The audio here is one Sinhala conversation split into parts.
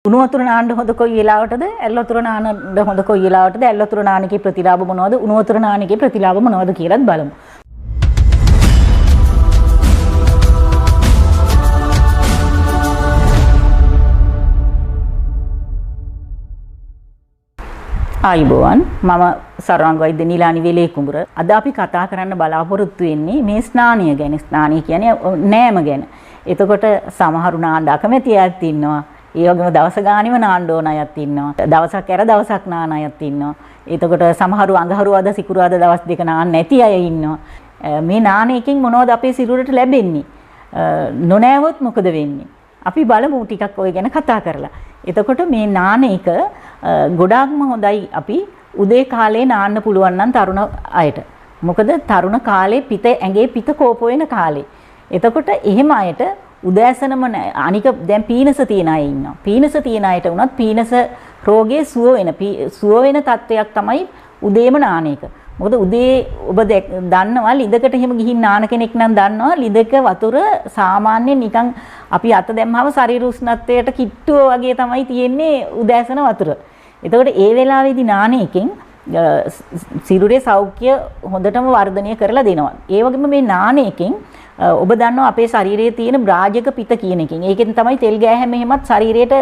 උණු වතුර නාන්න හොඳ කොයි වෙලාවටද? ඇල් වතුර නාන්න හොඳ කොයි වෙලාවටද? ඇල් වතුර නාන්නකේ ප්‍රතිලාභ මොනවද? උණු වතුර නාන්නකේ ප්‍රතිලාභ මොනවද කියලාත් බලමු. ආයිබෝවන් මම සර්වාංග වෛද්‍ය නිලානි වෙලේ කුඹුර. අද අපි කතා කරන්න බලාපොරොත්තු වෙන්නේ මේ ස්නානිය ගැන. ස්නානිය කියන්නේ නෑම ගැන. එතකොට සමහරු නාන්න අකමැති අයත් ඉන්නවා. ඒ වගේම දවස ගානෙම නාන්න ඕන අයත් ඉන්නවා. දවසක් ඇර දවසක් නාන අයත් ඉන්නවා. එතකොට සමහරු අඟහරුවාද සිකුරාද දවස් දෙක නාන්න නැති අය ඉන්නවා. මේ නාන එකෙන් මොනවද අපේ සිරුරට ලැබෙන්නේ? නොනෑවොත් මොකද වෙන්නේ? අපි බලමු ටිකක් ඔය ගැන කතා කරලා. එතකොට මේ නාන එක ගොඩාක්ම හොඳයි අපි උදේ කාලේ නාන්න පුළුවන් නම් තරුණ අයට. මොකද තරුණ කාලේ පිට ඇඟේ පිට කෝප වෙන කාලේ. එතකොට එහෙම අයට උදෑසනම අනික දැන් පීනස තියන අය ඉන්නවා. පීනස තියන අයට උනත් පීනස රෝගයේ සුව වෙන තත්වයක් තමයි උදේම නාන එක. මොකද උදේ ඔබ දන්නවා ලිඳකට එහෙම ගිහින් නාන කෙනෙක් නම් දන්නවා ලිඳක වතුර සාමාන්‍යයෙන් නිකන් අපි අත දැම්මම ශරීර උෂ්ණත්වයට කිට්ටුව වගේ තමයි තියෙන්නේ උදෑසන වතුර. එතකොට ඒ වෙලාවේදී නාන එකෙන් සිරුරේ සෞඛ්‍ය හොඳටම වර්ධනය කරලා දෙනවා. ඒ වගේම මේ නාන එකෙන් ඔබ දන්නවා අපේ ශරීරයේ තියෙන බ්‍රාජක පිත කියන එකෙන්. ඒකෙන් තමයි තෙල් ගෑහැම එහෙමත් ශරීරයට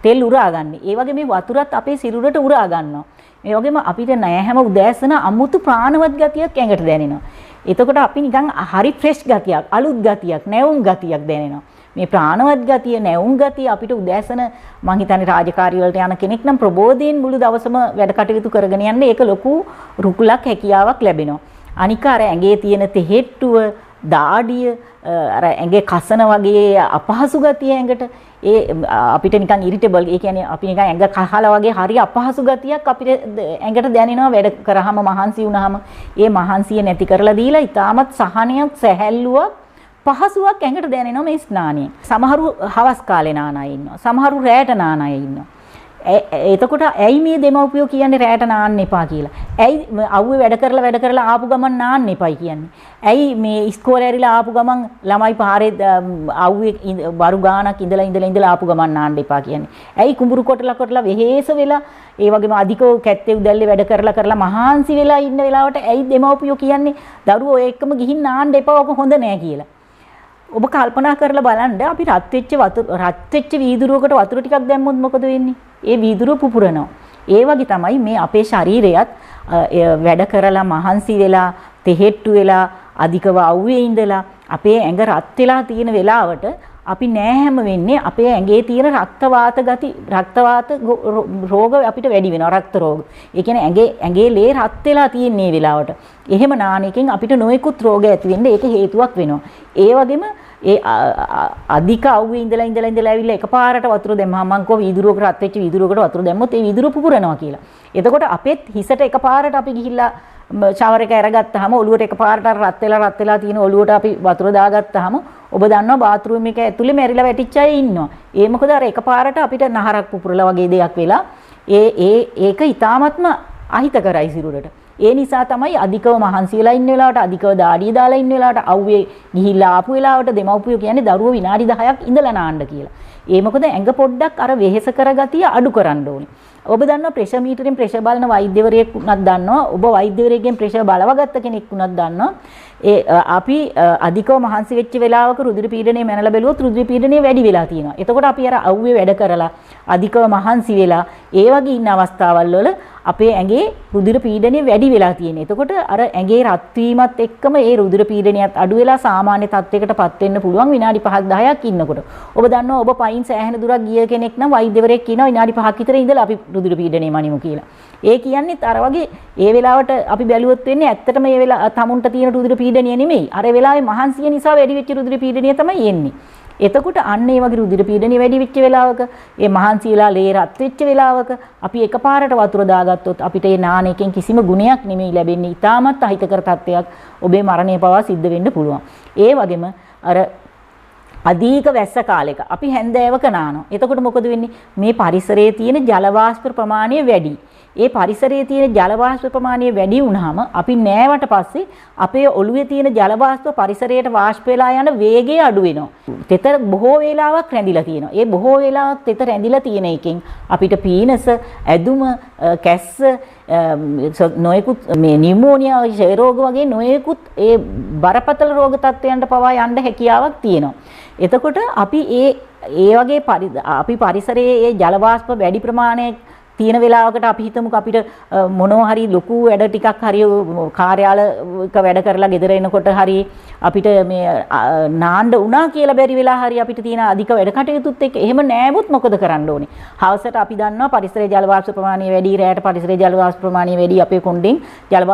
තෙල් උරාගන්නේ. ඒ වගේ මේ වතුරත් අපේ සිරුරට උරා ගන්නවා. මේ වගේම අපිට නෑ හැම උදෑසන අමුතු ප්‍රාණවත් ගතියක් ඇඟට දැනෙනවා. එතකොට අපි නිකන් හරි ෆ්‍රෙෂ් ගතියක්, අලුත් ගතියක්, නැවුම් ගතියක් දැනෙනවා. මේ ප්‍රාණවත් ගතිය, නැවුම් ගතිය අපිට උදෑසන මං හිතන්නේ රාජකාරී වලට යන කෙනෙක් නම් ප්‍රබෝධයෙන් මුළු දවසම වැඩ කටයුතු කරගෙන යන්න ඒක ලොකු රුකුලක් හැකියාවක් ලැබෙනවා. අනික අර ඇඟේ තියෙන තෙහෙට්ටුව, දාඩිය, අර ඇඟේ කසන වගේ අපහසු ගතිය ඇඟට ඒ අපිට නිකන් ඉරිටේබල්. ඒ කියන්නේ අපි නිකන් ඇඟ කහලා වගේ හරි අපහසු ගතියක් අපිට ඇඟට දැනෙනවා වැඩ කරාම මහන්සි වුණාම. ඒ මහන්සිය නැති කරලා දීලා ඊටමත් සහනයක්, සැහැල්ලුවක්, පහසුවක් ඇඟට දැනෙනවා මේ ස්නානියෙන්. සමහරු හවස් කාලේ නාන අය ඉන්නවා. සමහරු රැයට නාන අය ඉන්නවා. එතකොට ඇයි මේ දෙමව්පියෝ කියන්නේ රැයට නාන්න එපා කියලා? ඇයි අවුවේ වැඩ කරලා ආපු ගමන් නාන්න එපයි කියන්නේ? ඇයි මේ ඉස්කෝලේ ඇරිලා ආපු ගමන් ළමයි පාරේ අවුවේ බරු ගානක් ඉඳලා ආපු ගමන් නාන්න එපා කියන්නේ? ඇයි කුඹුරු කොටලා වෙහෙස වෙලා ඒ වගේම අධිකව කැත්තේ උදැල්ලේ වැඩ කරලා මහාන්සි වෙලා ඉන්න වෙලාවට ඇයි දෙමව්පියෝ කියන්නේ දරුවෝ එක්කම ගිහින් නාන්න එපා, ඔක හොඳ නෑ කියලා? ඔබ කල්පනා කරලා බලන්න අපි රත් වෙච්ච වීදුරුවකට වතුර ටිකක් දැම්මොත් මොකද වෙන්නේ? ඒ වීදුරුව පුපුරනවා. ඒ වගේ තමයි මේ අපේ ශරීරයත් වැඩ කරලා මහන්සි වෙලා තෙහෙට්ටු වෙලා අධිකව අවුවේ ඉඳලා අපේ ඇඟ රත් වෙලා තියෙන වෙලාවට අපි නෑහැම වෙන්නේ අපේ ඇඟේ තියෙන රක්තවාත රෝග අපිට වැඩි වෙනවා. රක්ත රෝග. ඒ කියන්නේ ඇඟේ ලේ රත් වෙලා තියෙන මේ වෙලාවට. එහෙම නාන එකෙන් අපිට නොයෙකුත් රෝග ඇති වෙන්න ඒක හේතුවක් වෙනවා. ඒ වගේම ඒ අධික අවුවේ ඉඳලා ඇවිල්ලා එකපාරට වතුර දැම්මම මං කෝ වීදුරුවකට රත් වෙච්ච වීදුරුවකට වතුර දැම්මොත් ඒ වීදුරුව පුපුරනවා කියලා. එතකොට අපෙත් හිසට එකපාරට අපි ගිහිල්ලා ෂවර් එක අරගත්තාම ඔළුවට එකපාරට රත් වෙලා තියෙන ඔළුවට අපි වතුර දාගත්තාම ඔබ දන්නවා බාත් รู ම් එක ඇතුලේ මැරිලා වැටිච්ච අය ඉන්නවා. ඒ මොකද අර එකපාරට අපිට නහරක් පුපුරලා වගේ දෙයක් වෙලා ඒක ඊටාත්ම අහිතකරයි සිරුරට. ඒ නිසා තමයි අධිකව මහන්සි වෙලා ඉන්න වෙලාවට අධිකව දාඩිය දාලා ඉන්න වෙලාවට අවුවේ ගිහිල්ලා ආපු වෙලාවට දෙමව්පියෝ කියන්නේ දරුවෝ විනාඩි 10ක් ඉඳලා නාන්න කියලා. ඒ මොකද ඇඟ පොඩ්ඩක් අර වෙහෙස කරගතිය අඩු කරන්න ඕනේ. ඔබ දන්නවා ප්‍රෙෂර් මීටරෙන් ප්‍රෙෂර් බලන වෛද්‍යවරයෙක් උනත් දන්නවා. ඔබ වෛද්‍යවරයෙක්ගෙන් ප්‍රෙෂර් බලවගත්ත කෙනෙක් උනත් දන්නවා. අපි අධිකව මහන්සි වෙච්ච වෙලාවක රුධිර පීඩනය මැනලා බැලුවොත් රුධිර පීඩනය වැඩි වෙලා තියෙනවා. එතකොට අපි අර අවුවේ වැඩ කරලා අධිකව මහන්සි වෙලා ඒ වගේ ඉන්න අවස්ථාවල් වල අපේ ඇඟේ රුධිර පීඩනය වැඩි වෙලා තියෙනවා. එතකොට අර ඇඟේ රත් වීමත් එක්කම ඒ රුධිර පීඩනයත් අඩු වෙලා සාමාන්‍ය තත්යකටපත් වෙන්න පුළුවන් විනාඩි 5ක් 10ක් ඉන්නකොට. ඔබ දන්නවා ඔබ පයින් සෑහෙන දුරක් ගිය කෙනෙක් නම් වෛද්‍යවරයෙක් කියනවා විනාඩි 5ක් විතර ඉඳලා අපි රුධිර පීඩනය මනිමු කියලා. ඒ කියන්නේත් අර වගේ ඒ වෙලාවට අපි බැලුවොත් වෙන්නේ ඇත්තටම මේ වෙලාව තමුන්ට තියෙන රුධිර පීඩනය නෙමෙයි. අර වෙලාවේ මහන්සිය නිසා වැඩි වෙච්ච රුධිර පීඩනය තමයි එන්නේ. එතකොට අන්න ඒ වගේ රුධිර පීඩනය වැඩි වෙච්ච වෙලාවක ඒ මහන්සියලා ලේ රත් වෙච්ච වෙලාවක අපි එකපාරට වතුර දාගත්තොත් අපිට ඒ නාන එකෙන් කිසිම ගුණයක් නෙමෙයි ලැබෙන්නේ. ඊටමත් අහිතකර තත්ත්වයක් ඔබේ මරණය පවා සිද්ධ වෙන්න පුළුවන්. ඒ වගේම අර අධික වැස්ස කාලයක අපි හැන්දෑවක නානවා. එතකොට මොකද වෙන්නේ? මේ පරිසරයේ තියෙන ජල වාෂ්ප ප්‍රමාණය වැඩි. ඒ පරිසරයේ තියෙන ජල වාෂ්ප ප්‍රමාණය වැඩි වුණාම අපි නෑවට පස්සේ අපේ ඔළුවේ තියෙන ජල වාෂ්ප පරිසරයට වාෂ්ප වෙලා යන වේගය අඩු වෙනවා. තෙත බොහෝ වේලාවක් රැඳිලා තියෙනවා. ඒ බොහෝ වේලාවක් තෙත රැඳිලා තියෙන එකෙන් අපිට පීනස, ඇදුම, කැස්ස, නොයෙකුත් මේ නියුමෝනියා ක්ෂය රෝග වගේ නොයෙකුත් ඒ බරපතල රෝග තත්ත්වයන්ට පවා යන්න හැකියාවක් තියෙනවා. එතකොට අපි ඒ වගේ අපි පරිසරයේ ඒ ජල වාෂ්ප වැඩි ප්‍රමාණයක් තියෙන වෙලාවකට අපි හිතමුකෝ අපිට මොනවා හරි ලොකු වැඩ ටිකක් හරි කාර්යාලයක වැඩ කරලා ගෙදර එනකොට හරි අපිට මේ නාන්න උනා කියලා බැරි වෙලා හරි අපිට තියෙන අධික වැඩ කටයුතුත් එක්ක එහෙම නෑවොත් මොකද කරන්න ඕනේ? හවසට අපි දන්නවා පරිසරයේ ජල වාෂ්ප ප්‍රමාණය වැඩි, රැයට පරිසරයේ ජල වාෂ්ප ප්‍රමාණය වැඩි, අපේ කොණ්ඩෙන් ජල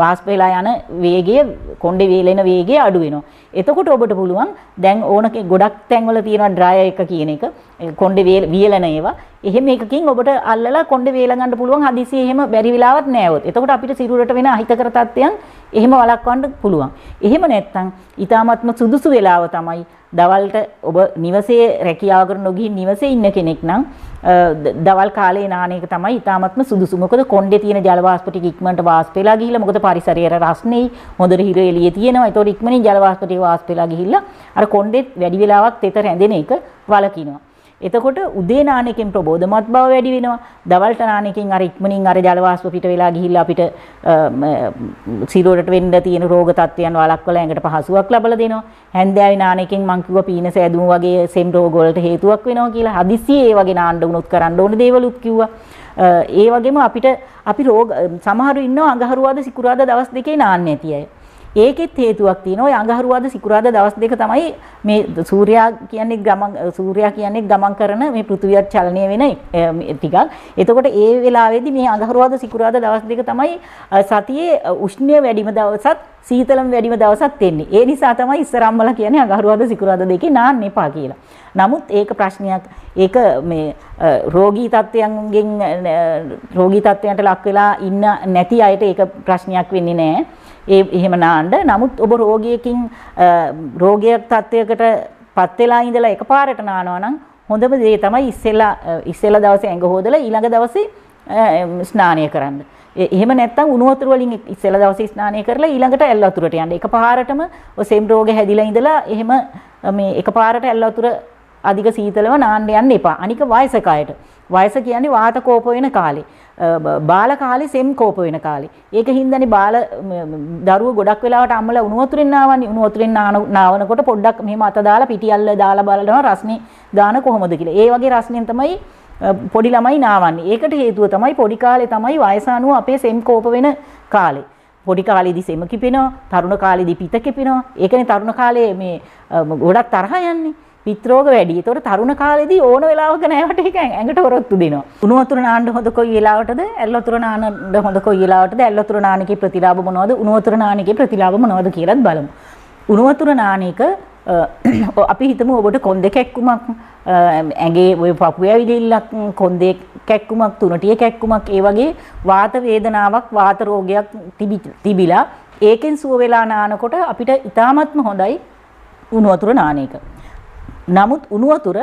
වාෂ්ප වෙලා යන වේගය, කොණ්ඩේ වේලෙන වේගය අඩු වෙනවා. එතකොට ඔබට පුළුවන් දැන් ඕනකේ ගොඩක් තැන්වල තියෙනවා ඩ්‍රයර් එක කියන එක, කොණ්ඩේ වියලන ඒවා. එහෙම එකකින් ඔබට අල්ලලා කොණ්ඩේ වේල ගන්න පුළුවන් හදිසියෙ එහෙම බැරි වෙලාවක් නෑවොත්. එතකොට අපිට සිරුරට වෙන අහිතකර තත්ත්වයන් එහෙම වළක්වන්න පුළුවන්. එහෙම නැත්නම් ඊටාත්ම සුදුසු වෙලාව තමයි දවල්ට ඔබ නිවසේ රැකියාව කරන නොගිහින් නිවසේ ඉන්න කෙනෙක් නම් දවල් කාලේ නාන එක තමයි ඊටාත්ම සුදුසු. මොකද කොණ්ඩේ තියෙන ජල වාෂ්ප ටික ඉක්මනට වාෂ්ප වෙලා ගිහිල්ලා මොකද පරිසරයේ රස්නේ හොඳට හිර එළියේ තියෙනවා. ඒතකොට ඉක්මනින් ජල වාෂ්ප ටික වාෂ්ප වෙලා ගිහිල්ලා අර කොණ්ඩෙත් වැඩි වෙලාවක් තෙත රැඳෙන එක වළකිනවා. එතකොට උදේ නාන එකෙන් ප්‍රබෝධමත් බව වැඩි වෙනවා. දවල්ට නාන එකෙන් අර ඉක්මනින් අර ජල වාෂ්ප පිට වෙලා ගිහිල්ලා අපිට සිරුරට වෙන්න තියෙන රෝග තත්ත්වයන් වළක්වලා ඇඟට පහසුවක් ලැබලා දෙනවා. හැන්දෑවේ නාන එකෙන් මං කිව්වා පීනස ඇදුම වගේ සෙම් රෝග වලට හේතුවක් වෙනවා කියලා. හදිස්සියේ ඒ වගේ නාන්න උනොත් කරන්න ඕන දේවලුත් කිව්වා. ඒ වගේම අපි රෝග සමහරු ඉන්නවා අඟහරුවාද සිකුරාදා දවස් දෙකේ නාන්නේ නැති අය. ඒකෙත් හේතුවක් තියෙනවා. ඔය අඟහරුවාද සිකුරාදා දවස් දෙක තමයි මේ සූර්යා කියන්නේ ගමන් කරන මේ පෘථිවියත් චලනය වෙන ටිකක්. එතකොට ඒ වෙලාවේදී මේ අඟහරුවාද සිකුරාදා දවස් දෙක තමයි සතියේ උෂ්ණය වැඩිම දවසත් සීතලම වැඩිම දවසත් එන්නේ. ඒ නිසා තමයි ඉස්සරම්මලා කියන්නේ අඟහරුවාද සිකුරාදා දෙකේ නාන්න එපා කියලා. නමුත් ඒක ප්‍රශ්නයක්. ඒක මේ රෝගී තත්ත්වයන්ට ලක් වෙලා ඉන්න නැති අයට ඒක ප්‍රශ්නයක් වෙන්නේ නැහැ. එහෙම නාන්න. නමුත් ඔබ රෝගයක් තත්ත්වයකට පත් වෙලා ඉඳලා එකපාරට නානවා නම් හොඳම දේ තමයි ඉස්සෙල්ලා දවසේ ඇඟ හොදලා ඊළඟ දවසේ ස්නානය කරන්න. එහෙම නැත්නම් උණු වතුර වලින් ඉස්සෙල්ලා දවසේ ස්නානය කරලා ඊළඟට ඇල් වතුරට යන්න. එකපාරටම ඔය සෙම් රෝග හැදිලා ඉඳලා එහෙම මේ එකපාරට ඇල් වතුර අධික සීතලව නාන්න යන්න එපා. අනික වයසක අයට. වයස කියන්නේ වාත කෝප වෙන කාලේ. බාල කාලේ සෙම් කෝප වෙන කාලේ. ඒක හින්දානේ දරුවෝ ගොඩක් වෙලාවට අම්මලා උණු වතුරෙන් නාවන්නේ. උණු වතුරෙන් නාවනකොට පොඩ්ඩක් මෙහෙම අත දාලා පිටියල්ල දාලා බලනවා රස්නේ දාන කොහොමද කියලා. ඒ වගේ රස්නෙන් තමයි පොඩි ළමයි නාවන්නේ. ඒකට හේතුව තමයි පොඩි කාලේ තමයි වයස අනුව අපේ සෙම් කෝප වෙන කාලේ. පොඩි කාලේදී සෙම කිපෙනවා, තරුණ කාලේදී පිත කිපෙනවා. ඒකනේ තරුණ කාලේ මේ ගොඩක් තරහ යන්නේ. පිත් රෝග වැඩි. ඒතකොට තරුණ කාලේදී ඕන වෙලාවක නෑවට ඒක ඇඟට වරොත්තු දෙනවා. උණු වතුර නාන්න හොඳ කොයි වෙලාවටද? ඇල් වතුර නාන්න හොඳ කොයි වෙලාවටද? ඇල් වතුර නාන එකේ ප්‍රතිලාභ මොනවද? උණු වතුර නාන එකේ ප්‍රතිලාභ මොනවද කියලාත් බලමු. උණු වතුර නාන එක අපි හිතමු ඔබට කොන්දේ කැක්කුමක්, ඇඟේ ඔය පපුවේ ඇවිලිල්ලක්, කොන්දේ කැක්කුමක්, තුනටිය කැක්කුමක්, ඒ වගේ වාත වේදනාවක්, වාත රෝගයක් තිබිලා ඒකෙන් සුව වෙලා නානකොට අපිට ඉතාමත්ම හොඳයි උණු වතුර නාන එක. නමුත් උණු වතුර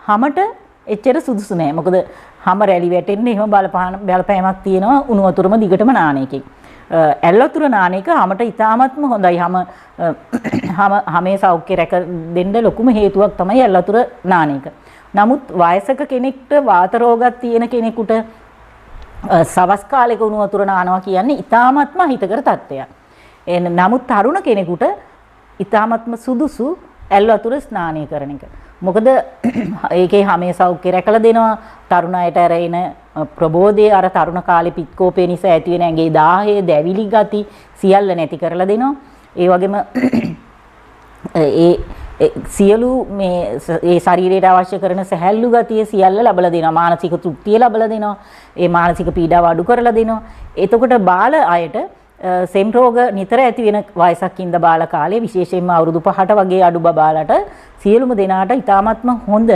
හැමට එච්චර සුදුසු නෑ. මොකද හැම රැලි වැටෙන්නේ එහෙම බලපෑමක් තියෙනවා උණු වතුරම දිගටම නාන එකෙන්. ඇල් වතුර නාන එක හැමට ඉතාමත්ම හොඳයි. හැමේ සෞඛ්‍ය රැක දෙන්න ලොකුම හේතුවක් තමයි ඇල් වතුර නාන එක. නමුත් වයසක කෙනෙක්ට වාත රෝගයක් තියෙන කෙනෙකුට සවස් කාලයක උණු වතුර නානවා කියන්නේ ඉතාමත්ම හිතකර තත්ත්වයක්. නමුත් තරුණ කෙනෙකුට ඉතාමත්ම සුදුසු ඇල් වතුර ස්නානය කරන එක. මොකද ඒකේ හැමේ සෞඛ්‍ය රැකලා දෙනවා. තරුණ අයට ඇරෙන ප්‍රබෝධය අර තරුණ කාලේ පිත්කෝපය නිසා ඇති වෙන ඇඟේ දාහය, දැවිලි ගති සියල්ල නැති කරලා දෙනවා. ඒ වගේම සියලු මේ ශරීරයට අවශ්‍ය කරන සැහැල්ලු ගතිය සියල්ල ලැබලා දෙනවා. මානසික තෘප්තිය ලැබලා දෙනවා. ඒ මානසික පීඩාව අඩු කරලා දෙනවා. එතකොට බාල අයට සෙම් රෝග නිතර ඇති වෙන වයසක් ඉඳ බාල කාලේ විශේෂයෙන්ම අවුරුදු 5ට වගේ අඩු බබාලට සියලුම දෙනාට ඉතාමත්ම හොඳ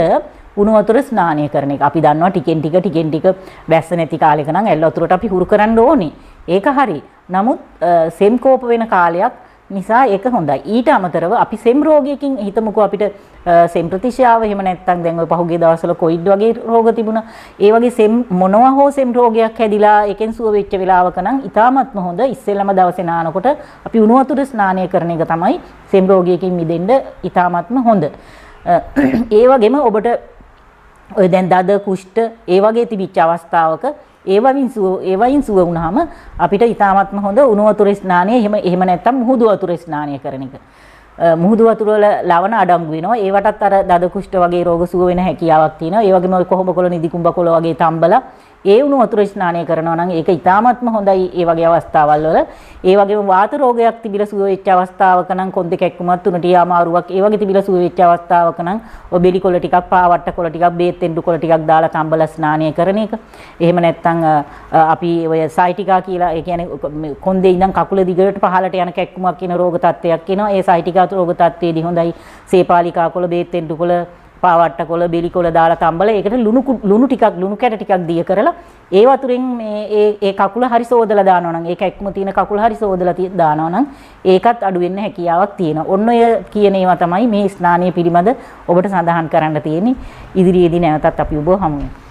උණු වතුර ස්නානය කරන එක. අපි දන්නවා ටිකෙන් ටික වැස්ස නැති කාලෙක නම් ඇල් වතුරට අපි හුරු කරන්න ඕනේ. ඒක හරි. නමුත් සෙම් කෝප වෙන කාලයක් නිසා ඒක හොඳයි. ඊට අමතරව අපි සෙම් රෝගයකින් හිතමුකෝ අපිට සෙම් ප්‍රතිශාව එහෙම නැත්නම් දැන් ඔය පහුගිය දවස්වල කොවිඩ් වගේ රෝග තිබුණා. ඒ වගේ සෙම් මොනවා හෝ සෙම් රෝගයක් හැදිලා ඒකෙන් සුව වෙච්ච වෙලාවක නම් ඉතාමත්ම හොඳ ඉස්සෙල්ලම දවසේ නානකොට අපි උණු වතුර ස්නානය කරන එක තමයි සෙම් රෝගයකින් මිදෙන්න ඉතාමත්ම හොඳ. ඒ වගේම ඔබට ඔය දැන් දද කුෂ්ඨ ඒ වගේ තිබිච්ච අවස්ථාවක ඒවයින් සුව වුණාම අපිට ඉතාමත්ම හොඳ උණු වතුර ස්නානය එහෙම නැත්නම් මුහුදු වතුර ස්නානය කරන එක. මුහුදු වතුර වල ලවණ අඩංගු වෙනවා. ඒවටත් අර දද කුෂ්ඨ වගේ රෝග සුව වෙන හැකියාවක් තියෙනවා. ඒ වගේම කොහොඹ කොළ නිදි කුඹ කොළ වගේ තම්බලා ඒ උණු වතුර ස්නානය කරනවා නම් ඒක ඉතාමත්ම හොඳයි ඒ වගේ අවස්ථාවල් වල. ඒ වගේම වාත රෝගයක් තිබිලා සුව වෙච්ච අවස්ථාවක නම් කොන්දේ කැක්කුමක් තුනටිය අමාරුවක් ඒ වගේ තිබිලා සුව වෙච්ච අවස්ථාවක නම් ඔය බෙලි කොළ ටිකක් පාවට්ට කොළ ටිකක් බේත් එඬු කොළ ටිකක් දාලා තම්බලා ස්නානය කරන එක. එහෙම නැත්නම් අපි ඔය සයිටිකා කියලා ඒ කියන්නේ කොන්දේ ඉඳන් කකුල දිගට පහළට යන කැක්කුමක් කියන රෝග තත්ත්වයක් එනවා. ඒ සයිටිකා රෝග තත්ත්වයේදී හොඳයි සේපාලිකා කොළ බේත් එඬු කොළ පාවට්ට කොළ බෙලි කොළ දාලා තම්බලා ඒකට ලුණු කැට ටිකක් දිය කරලා ඒ වතුරෙන් මේ ඒ කකුල හරි සෝදලා දානවා නම් ඒක එක්ම තියෙන කකුල හරි සෝදලා දානවා නම් ඒකත් අඩු වෙන්න හැකියාවක් තියෙනවා. ඔන්න ඔය කියන ඒවා තමයි මේ ස්නානය පිළිබඳ ඔබට සඳහන් කරන්න තියෙන්නේ. ඉදිරියේදී නැවතත් අපි ඔබව හමු වෙනවා.